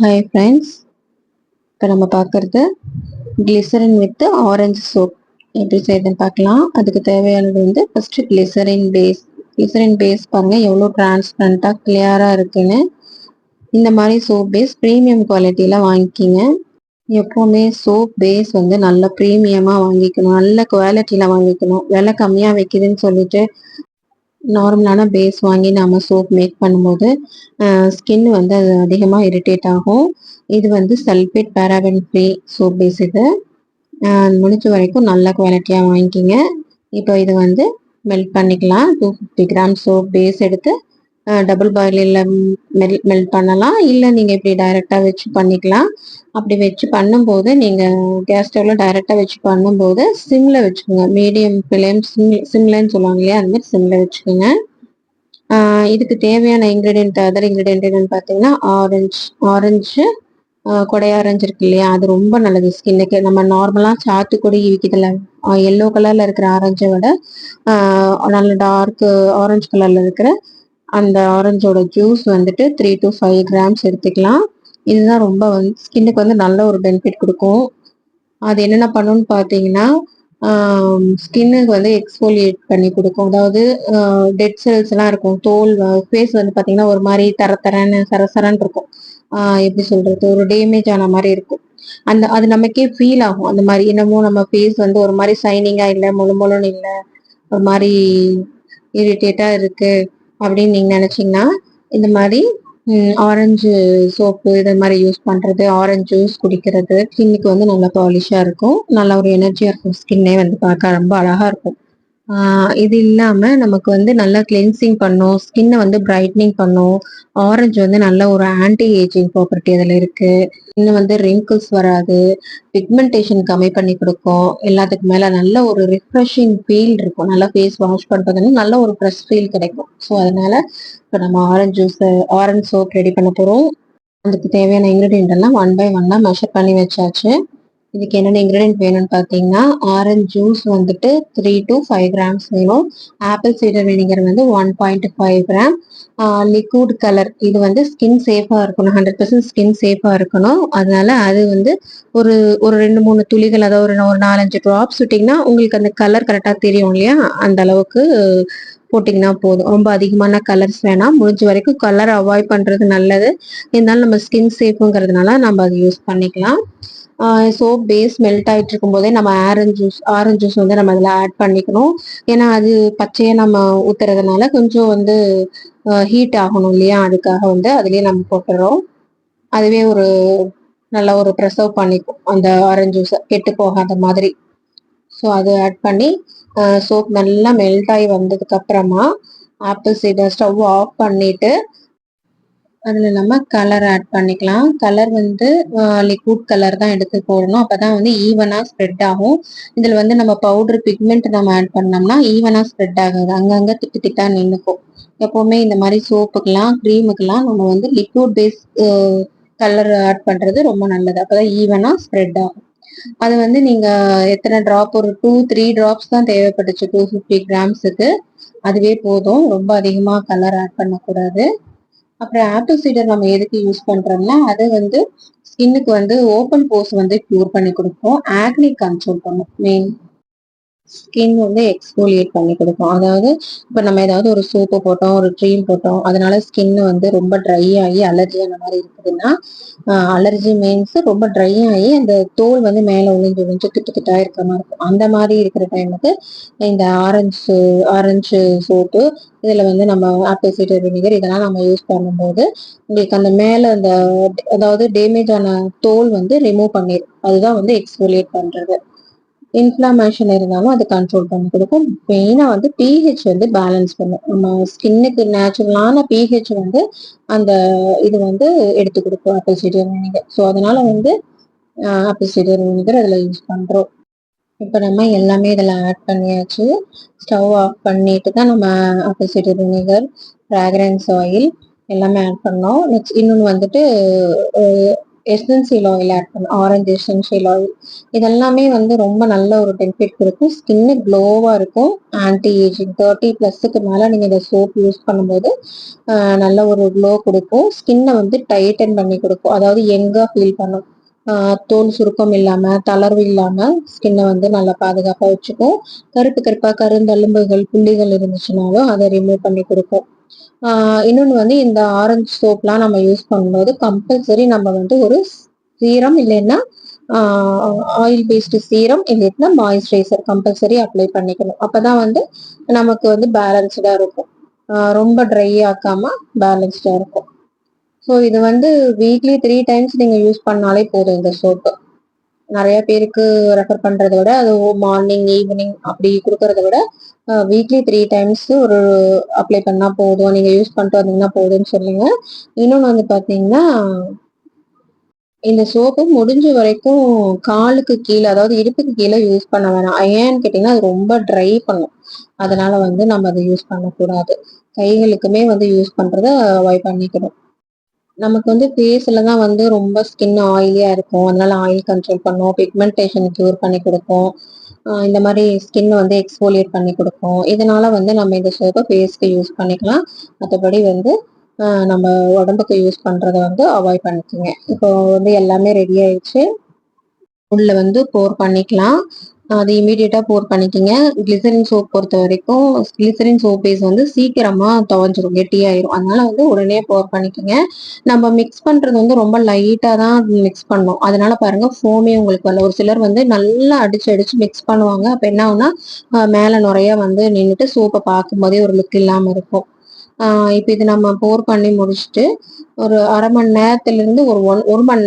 Hi friends, இப்போ நம்ம பார்க்குறது கிளிசரின் வித் ஆரஞ்சு சோப் எப்படி செய்யுதுன்னு பார்க்கலாம். அதுக்கு தேவையானது வந்து ஃபஸ்ட்டு கிளிசரின் பேஸ் பாருங்கள் எவ்வளோ டிரான்ஸ்பரண்ட்டாக கிளியராக இருக்குன்னு. இந்த மாதிரி சோப் பேஸ் ப்ரீமியம் குவாலிட்டியில் வாங்கிக்கிங்க. எப்போவுமே சோப் பேஸ் வந்து நல்ல ப்ரீமியமாக வாங்கிக்கணும், நல்ல குவாலிட்டியில் வாங்கிக்கணும். விலை கம்மியாக வைக்குதுன்னு சொல்லிட்டு நார்மலான பேஸ் வாங்கி நம்ம சோப் மேக் பண்ணும்போது ஸ்கின் வந்து அது அதிகமாக இரிட்டேட் ஆகும். இது வந்து சல்ஃபேட் பேராபென் ஃப்ரீ சோப் பேஸ். இது முடிஞ்ச வரைக்கும் நல்ல குவாலிட்டியாக வாங்கிக்கிங்க. இப்போ இது வந்து மெல்ட் பண்ணிக்கலாம். 250 கிராம் சோப் பேஸ் எடுத்து டபுள் பாயிலில் மெல்ட் பண்ணலாம், இல்லை நீங்கள் இப்படி டைரெக்டாக வச்சு பண்ணிக்கலாம். அப்படி வச்சு பண்ணும்போது நீங்கள் கேஸ் ஸ்டவ்வில் டைரெக்டாக வச்சு பண்ணும்போது சிம்மில் வச்சுக்கோங்க. மீடியம் ஃப்ளேம் சிம்லன்னு சொல்லுவாங்க இல்லையா, அது மாதிரி சிம்மில் வச்சுக்கோங்க. இதுக்கு தேவையான அதர் இன்க்ரீடியன்ட் என்னன்னு பார்த்தீங்கன்னா ஆரஞ்சு கொடை ஆரஞ்சு இருக்கு இல்லையா, அது ரொம்ப நல்லது ஸ்கின்னுக்கு. நம்ம நார்மலாக சாத்துக்குடி விற்கிதில்ல, எல்லோ கலரில் இருக்கிற ஆரஞ்சை விட நல்ல டார்க் ஆரஞ்சு கலரில் இருக்கிற அந்த ஆரஞ்சோட ஜூஸ் வந்துட்டு 3 to 5 கிராம்ஸ் எடுத்துக்கலாம். இதுதான் ரொம்ப வந்து ஸ்கின்னுக்கு வந்து நல்ல ஒரு பெனிஃபிட் கொடுக்கும். அது என்னென்ன பண்ணுன்னு பார்த்தீங்கன்னா, ஸ்கின்னுக்கு வந்து எக்ஸ்ஃபோலியேட் பண்ணி கொடுக்கும். அதாவது டெட் செல்ஸ் எல்லாம் இருக்கும் தோல் ஃபேஸ் வந்து பார்த்தீங்கன்னா ஒரு மாதிரி தரன்னு சரசரன்னு இருக்கும். எப்படி சொல்றது, ஒரு டேமேஜ் ஆன மாதிரி இருக்கும். அது நமக்கே ஃபீல் ஆகும். அந்த மாதிரி என்னமோ நம்ம ஃபேஸ் வந்து ஒரு மாதிரி ஷைனிங்கா இல்லை, முழுன்னு இல்லை, ஒரு மாதிரி இரிட்டேட்டா இருக்கு அப்படின்னு நீங்க நினைச்சீங்கன்னா இந்த மாதிரி ஆரஞ்சு சோப்பு இது மாதிரி யூஸ் பண்றது, ஆரஞ்சு ஜூஸ் குடிக்கிறது ஸ்கின்னுக்கு வந்து நல்லா பாலிஷா இருக்கும். நல்ல ஒரு எனர்ஜியா இருக்கும். ஸ்கின்னே வந்து பார்க்க ரொம்ப அழகா இருக்கும். இது இல்லாம நமக்கு வந்து நல்லா கிளென்சிங் பண்ணும், ஸ்கின்னை வந்து பிரைட்னிங் பண்ணும். ஆரஞ்சு வந்து நல்ல ஒரு ஆன்டி ஏஜிங் ப்ராப்பர்ட்டி அதில் இருக்கு. இன்னும் வந்து ரிங்கிள்ஸ் வராது, பிக்மெண்டேஷன் கம்மி பண்ணி கொடுக்கும். எல்லாத்துக்கு மேல நல்ல ஒரு ரிஃப்ரெஷிங் ஃபீல் இருக்கும். நல்லா ஃபேஸ் வாஷ் பண்றதுன்னு நல்ல ஒரு ஃப்ரெஷ் ஃபீல் கிடைக்கும். ஸோ அதனால இப்போ நம்ம ஆரஞ்சு சோப் ரெடி பண்ண போறோம். அதுக்கு தேவையான இன்க்ரீடியன்ட் எல்லாம் 1 by 1 மெஷர் பண்ணி வச்சாச்சு. இதுக்கு என்னென்ன இன்க்ரீடியன்ட் வேணும்னு பார்த்தீங்கன்னா, ஆரஞ்சு ஜூஸ் வந்துட்டு 3 to 5 கிராம்ஸ் வேணும். ஆப்பிள் சைடர் வினிகர் வந்து 1.5 கிராம். லிக்விட் கலர், இது வந்து ஸ்கின் சேஃபாக இருக்கணும், 100% ஸ்கின் சேஃபாக இருக்கணும். அதனால அது வந்து ஒரு ஒரு 2-3 துளிகள், அதாவது ஒரு 4-5 ட்ராப்ஸ் விட்டிங்கன்னா உங்களுக்கு அந்த கலர் கரெக்டாக தெரியும் இல்லையா, அந்த அளவுக்கு போட்டிங்கன்னா போதும். ரொம்ப அதிகமான கலர்ஸ் வேணாம். முடிஞ்ச வரைக்கும் கலர் அவாய்ட் பண்ணுறது நல்லது. இருந்தாலும் நம்ம ஸ்கின் சேஃபுங்கிறதுனால நம்ம அதை யூஸ் பண்ணிக்கலாம். சோப் பேஸ் மெல்ட் ஆகிட்டு இருக்கும் போதே நம்ம ஆரஞ்சு ஜூஸ் வந்து நம்ம அதில் ஆட் பண்ணிக்கணும். ஏன்னா அது பச்சையாக நம்ம ஊத்துறதுனால கொஞ்சம் வந்து ஹீட் ஆகணும் இல்லையா, அதுக்காக வந்து அதுலேயே நம்ம போட்டுறோம். அதுவே ஒரு நல்ல ஒரு ப்ரெசர்வ் பண்ணிக்கும் அந்த ஆரஞ்சு ஜூஸை, கெட்டு போகாத மாதிரி. ஸோ அது ஆட் பண்ணி சோப் நல்லா மெல்ட் ஆகி வந்ததுக்கு அப்புறமா ஆப்பிள் சைடர் ஸ்டவ் ஆஃப் பண்ணிட்டு அதில் நம்ம கலர் ஆட் பண்ணிக்கலாம். கலர் வந்து லிக்விட் கலர் தான் எடுத்து போடணும், அப்போதான் வந்து ஈவனாக ஸ்ப்ரெட் ஆகும். இதில் வந்து நம்ம பவுடர் பிக்மெண்ட் நம்ம ஆட் பண்ணோம்னா ஈவனாக ஸ்ப்ரெட் ஆகாது, அங்கங்கே திட்டு திட்டாக நின்றுக்கும். எப்போவுமே இந்த மாதிரி சோப்புக்கெல்லாம் க்ரீமுக்கெல்லாம் நம்ம வந்து லிக்விட் பேஸ் கலர் ஆட் பண்ணுறது ரொம்ப நல்லது, அப்போதான் ஈவனாக ஸ்ப்ரெட் ஆகும். அது வந்து நீங்கள் எத்தனை ட்ராப், ஒரு 2-3 ட்ராப்ஸ் தான் தேவைப்பட்டுச்சு 250 கிராம்ஸுக்கு. அதுவே போதும், ரொம்ப அதிகமாக கலர் ஆட் பண்ணக்கூடாது. அப்புறம் ஆப்பிள் சைடர் நம்ம எதுக்கு யூஸ் பண்றோம்னா, அது வந்து ஸ்கின்னுக்கு வந்து ஓப்பன் போர்ஸ் வந்து கியூர் பண்ணி கொடுக்கும், ஆக்னி கண்ட்ரோல் பண்ணும், மெயின் ஸ்கின் வந்து எக்ஸ்ஃபோலியேட் பண்ணி கொடுக்கும். அதாவது இப்போ நம்ம ஏதாவது ஒரு சோப்பு போட்டோம், ஒரு க்ரீம் போட்டோம், அதனால ஸ்கின் வந்து ரொம்ப ட்ரை ஆகி அலர்ஜி அந்த மாதிரி இருக்குதுன்னா, அலர்ஜி மீன்ஸ் ரொம்ப ட்ரை ஆகி அந்த தோல் வந்து மேலே ஒளிஞ்சு திட்டு திட்டாக இருக்கிற மாதிரி இருக்கும். அந்த மாதிரி இருக்கிற டைமுக்கு இந்த ஆரஞ்சு சோப்பு, இதில் வந்து நம்ம ஆப்பிள் சைடர் வினிகர் இதெல்லாம் நம்ம யூஸ் பண்ணும்போது உங்களுக்கு அந்த மேலே அந்த அதாவது டேமேஜ் ஆன தோல் வந்து ரிமூவ் பண்ணிடும். அதுதான் வந்து எக்ஸ்ஃபோலியேட் பண்ணுறது. இன்ஃப்ளமேஷன் இருந்தாலும் அது கண்ட்ரோல் பண்ணி கொடுக்கும். மெயினாக வந்து பிஹெச் வந்து பேலன்ஸ் பண்ணும். நம்ம ஸ்கின்னுக்கு நேச்சுரலான பிஹெச் வந்து அந்த இது வந்து எடுத்து கொடுக்கும் ஆப்பிள் சைடர் வினிகர். ஸோ அதனால வந்து ஆப்பிள் சைடர் வினிகர் அதில் யூஸ் பண்ணுறோம். இப்போ நம்ம எல்லாமே இதில் ஆட் பண்ணியாச்சு. ஸ்டவ் ஆஃப் பண்ணிட்டு தான் நம்ம apple cider vinegar, fragrance oil எல்லாமே ஆட் பண்ணோம். நெக்ஸ்ட் இன்னொன்று வந்துட்டு எசென்சியல் ஆயில் ஆட் பண்ண ஆரஞ்சு எசென்சியல் ஆயில். இதெல்லாமே வந்து ரொம்ப நல்ல ஒரு பெனிஃபிட் கொடுக்கும். ஸ்கின்னு க்ளோவா இருக்கும். ஆன்டி ஏஜிங் 30 பிளஸ்க்கு மேல நீங்க இந்த சோப் யூஸ் பண்ணும்போது நல்ல ஒரு க்ளோ கொடுக்கும். ஸ்கின்னை வந்து டைட்டன் பண்ணி கொடுக்கும். அதாவது யங்கா ஃபீல் பண்ணும். தோல் சுருக்கம் இல்லாம தளர்வு இல்லாம ஸ்கின்னை வந்து நல்லா பாதுகாப்பா வச்சுக்கும். கருப்பு கருப்பா கருந்தழும்புகள் புள்ளிகள் இருந்துச்சுனாலும் அதை ரிமூவ் பண்ணி கொடுக்கும். இன்னொன்று வந்து இந்த ஆரஞ்சு சோப்லாம் நம்ம யூஸ் பண்ணும்போது கம்பல்சரி நம்ம வந்து ஒரு சீரம் இல்லைன்னா ஆயில் பேஸ்டு சீரம் இல்லைன்னா மாய்ஸ்சரைசர் கம்பல்சரி அப்ளை பண்ணிக்கணும். அப்பதான் வந்து நமக்கு வந்து பேலன்ஸ்டா இருக்கும். ரொம்ப ட்ரை ஆக்காம பேலன்ஸ்டா இருக்கும். ஸோ இது வந்து வீக்லி 3 டைம்ஸ் நீங்க யூஸ் பண்ணாலே போதும். இந்த சோப்பு நிறைய பேருக்கு ரெஃபர் பண்றதை விட அது மார்னிங் ஈவினிங் அப்படி கொடுக்கறத விட வீக்லி 3 டைம்ஸ் ஒரு அப்ளை பண்ணா போதும். நீங்க யூஸ் பண்ணிட்டு வந்தீங்கன்னா போதும்னு சொல்லுங்க. இன்னொன்று வந்து பாத்தீங்கன்னா இந்த சோப்பு முடிஞ்ச வரைக்கும் காலுக்கு கீழே அதாவது இடுப்புக்கு கீழே யூஸ் பண்ண வேணாம். ஏன்னு கேட்டீங்கன்னா அது ரொம்ப ட்ரை பண்ணும். அதனால வந்து நம்ம அதை யூஸ் பண்ணக்கூடாது. கைகளுக்குமே வந்து யூஸ் பண்றத அவாய்ட் பண்ணிக்கணும். நமக்கு வந்து ஃபேஸ்ல தான் வந்து ரொம்ப ஸ்கின் ஆயிலியா இருக்கும். அதனால ஆயில் கண்ட்ரோல் பண்ணும். பிக்மெண்டேஷன் கியூர் பண்ணி கொடுக்கும். இந்த மாதிரி ஸ்கின் வந்து எக்ஸ்போலியேட் பண்ணி கொடுக்கும். இதனால வந்து நம்ம இந்த சோப்பை ஃபேஸ்க்கு யூஸ் பண்ணிக்கலாம். மற்றபடி வந்து நம்ம உடம்புக்கு யூஸ் பண்றதை வந்து அவாய்ட் பண்ணிக்கோங்க. இப்போ வந்து எல்லாமே ரெடி ஆயிடுச்சு. உள்ள வந்து போர் பண்ணிக்கலாம். அது இமீடியட்டா போர் பண்ணிக்கோங்க. கிளிசரின் சோப் பொறுத்த வரைக்கும் கிளிசரின் சோப் பேஸ் வந்து சீக்கிரமா துவஞ்சிரும், கெட்டியாயிரும். அதனால வந்து உடனே போர் பண்ணிக்கோங்க. நம்ம மிக்ஸ் பண்றது வந்து ரொம்ப லைட்டா தான் மிக்ஸ் பண்ணணும். அதனால பாருங்க ஃபோமே உங்களுக்கு வரல. ஒரு சிலர் வந்து நல்லா அடிச்சு அடிச்சு மிக்ஸ் பண்ணுவாங்க. அப்ப என்ன ஆகும்னா மேல நுறைய வந்து நின்றுட்டு சோப்பை பார்க்கும் போதே ஒரு லுக் இல்லாம இருக்கும். இப்ப இது நம்ம போர் பண்ணி முடிச்சுட்டு ஒரு அரை மணி நேரத்துல இருந்து ஒரு மணி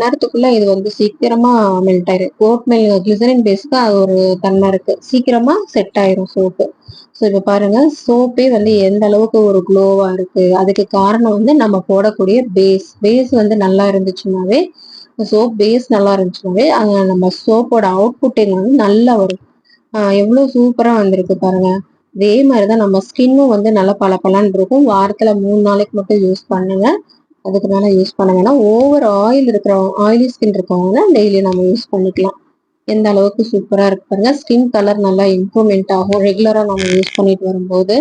நேரத்துக்குள்ள இது வந்து சீக்கிரமா மெல்ட் ஆயிரும். கோட் மெல் கிளிசரின் பேஸ்க்கு அது ஒரு தன்மை இருக்கு. சீக்கிரமா செட் ஆயிரும் சோப்பு. ஸோ இப்ப பாருங்க சோப்பே வந்து எந்த அளவுக்கு ஒரு க்ளோவா இருக்கு. அதுக்கு காரணம் வந்து நம்ம போடக்கூடிய பேஸ் வந்து நல்லா இருந்துச்சுனாவே சோப் பேஸ் நல்லா இருந்துச்சுனாவே நம்ம சோப்போட அவுட்புட்டிங் வந்து நல்லா வரும். எவ்வளவு சூப்பரா வந்திருக்கு பாருங்க. இதே மாதிரிதான் நம்ம ஸ்கின்னும் வந்து நல்லா பளபளன்னு இருக்கும். வாரத்துல 3 நாளைக்கு மட்டும் யூஸ் பண்ணுங்க. அதுக்கு மேல யூஸ் பண்ண வேணாம். ஓவர் ஆயில் ஆயிலி ஸ்கின் இருக்கவங்க டெய்லி நம்ம யூஸ் பண்ணிக்கலாம். எந்த அளவுக்கு சூப்பரா இருக்கு பாருங்க. ஸ்கின் கலர் நல்லா இம்ப்ரூவ்மெண்ட் ஆகும் ரெகுலரா நம்ம யூஸ் பண்ணிட்டு வரும்போது.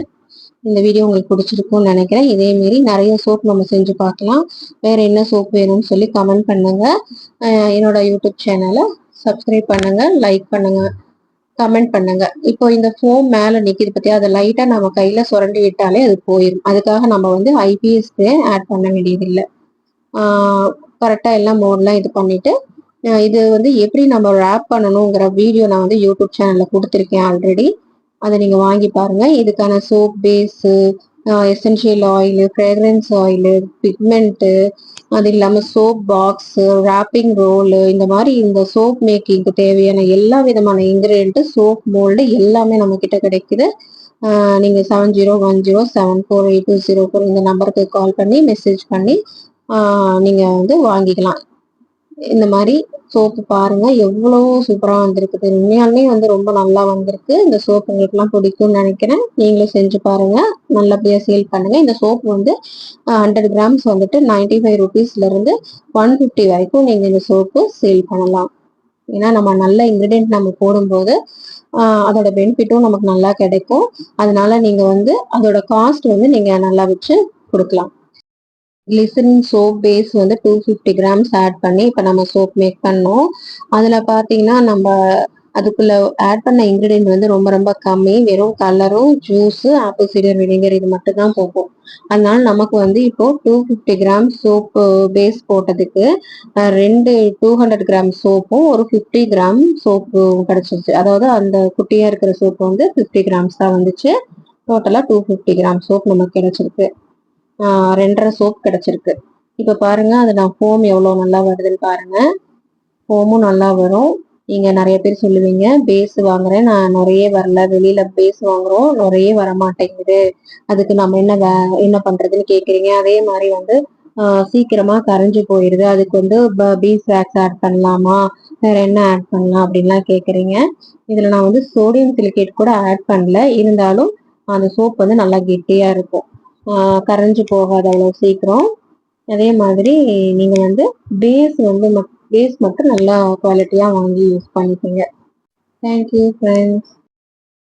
இந்த வீடியோ உங்களுக்கு பிடிச்சிருக்கும்னு நினைக்கிறேன். இதே மாரி நிறைய சோப் நம்ம செஞ்சு பார்க்கலாம். வேற என்ன சோப் வேணும்னு சொல்லி கமெண்ட் பண்ணுங்க. என்னோட யூடியூப் சேனலை சப்ஸ்கிரைப் பண்ணுங்க, லைக் பண்ணுங்க, கமெண்ட் பண்ணுங்க. இப்போ இந்த ஃபோம் மேல நிக்குது பத்தியா, அதை லைட்டா நம்ம கையில சுரண்டி விட்டாலே அது போயிடும். அதுக்காக நம்ம வந்து ஐபிஎஸ் ஆட் பண்ண வேண்டியது இல்லை. கரெக்டா எல்லாம் மோட்லாம் இது பண்ணிட்டு இது வந்து எப்படி நம்ம ரேப் பண்ணணுங்கிற வீடியோ நான் வந்து யூடியூப் சேனல்ல கொடுத்துருக்கேன் ஆல்ரெடி. அதை நீங்க வாங்கி பாருங்க. இதுக்கான soap base, essential oil, fragrance oil, pigment, அது இல்லாம சோப் பாக்ஸ், ராப்பிங் ரோலு, இந்த மாதிரி இந்த சோப் மேக்கிங்க்கு தேவையான எல்லா விதமான இன்கிரியன்ட், சோப் மோல்டு எல்லாமே நம்ம கிட்ட கிடைக்குது. நீங்க 7010748204 இந்த நம்பருக்கு கால் பண்ணி மெசேஜ் பண்ணி நீங்க வந்து வாங்கிக்கலாம். இந்த மாதிரி சோப்பு பாருங்க எவ்வளவு சூப்பரா வந்திருக்குது. உண்மையாலுமே வந்து ரொம்ப நல்லா வந்திருக்கு. இந்த சோப் உங்களுக்கு எல்லாம் பிடிக்கும்னு நினைக்கிறேன். நீங்களும் செஞ்சு பாருங்க, நல்லபடியா சேல் பண்ணுங்க. இந்த சோப் வந்து 100 கிராம்ஸ் வந்துட்டு 95 ருபீஸ்ல இருந்து 150 வரைக்கும் நீங்க இந்த சோப்பு சேல் பண்ணலாம். ஏன்னா நம்ம நல்ல இன்கிரீடியன்ட் நம்ம போடும்போது அதோட பெனிஃபிட்டும் நமக்கு நல்லா கிடைக்கும். அதனால நீங்க வந்து அதோட காஸ்ட் வந்து நீங்க நல்லா வச்சு கொடுக்கலாம். கிளிசரின் சோப் பேஸ் வந்து 250 கிராம்ஸ் ஆட் பண்ணி இப்போ நம்ம சோப் மேக் பண்ணோம். அதில் பார்த்தீங்கன்னா நம்ம அதுக்குள்ள ஆட் பண்ண இன்க்ரீடியன்ட் வந்து ரொம்ப ரொம்ப கம்மி. வெறும் கலரும் ஜூஸு ஆப்பிள் சீடர் வினிகர் இது மட்டும் தான் போகும். அதனால நமக்கு வந்து இப்போ 250 கிராம் சோப்பு பேஸ் போட்டதுக்கு 200 கிராம் சோப்பும் ஒரு 50 கிராம் சோப்பு கிடைச்சிருச்சு. அதாவது அந்த குட்டியா இருக்கிற சோப்பு வந்து 50 கிராம்ஸ் தான் வந்துச்சு. டோட்டலா 250 கிராம் சோப் நமக்கு கிடைச்சிருக்கு. 2.5 சோப் கிடைச்சிருக்கு. இப்ப பாருங்க அது நான் ஃபோம் எவ்வளவு நல்லா வருதுன்னு பாருங்க. ஃபோமும் நல்லா வரும். நீங்க நிறைய பேர் சொல்லுவீங்க பேஸ் வாங்குறேன் நான் நிறைய வரல, வெளியில பேஸ் வாங்குறோம் நிறைய வர மாட்டேங்குது, அதுக்கு நம்ம என்ன பண்றதுன்னு கேக்குறீங்க. அதே மாதிரி வந்து சீக்கிரமா கரைஞ்சு போயிருது, அதுக்கு வந்து பீஸ் வேக்ஸ் ஆட் பண்ணலாமா, வேற என்ன ஆட் பண்ணலாம் அப்படின்லாம் கேக்குறீங்க. இதுல நான் வந்து சோடியம் சிலிகேட் கூட ஆட் பண்ணல. இருந்தாலும் அந்த சோப் வந்து நல்லா கெட்டியா இருக்கும், கரைஞ்சு போகாது அவ்வளவு சீக்கிரம். அதே மாதிரி நீங்க வந்து பேஸ் மட்டும் நல்லா குவாலிட்டியா வாங்கி யூஸ் பண்ணிக்கோங்க. Thank you friends.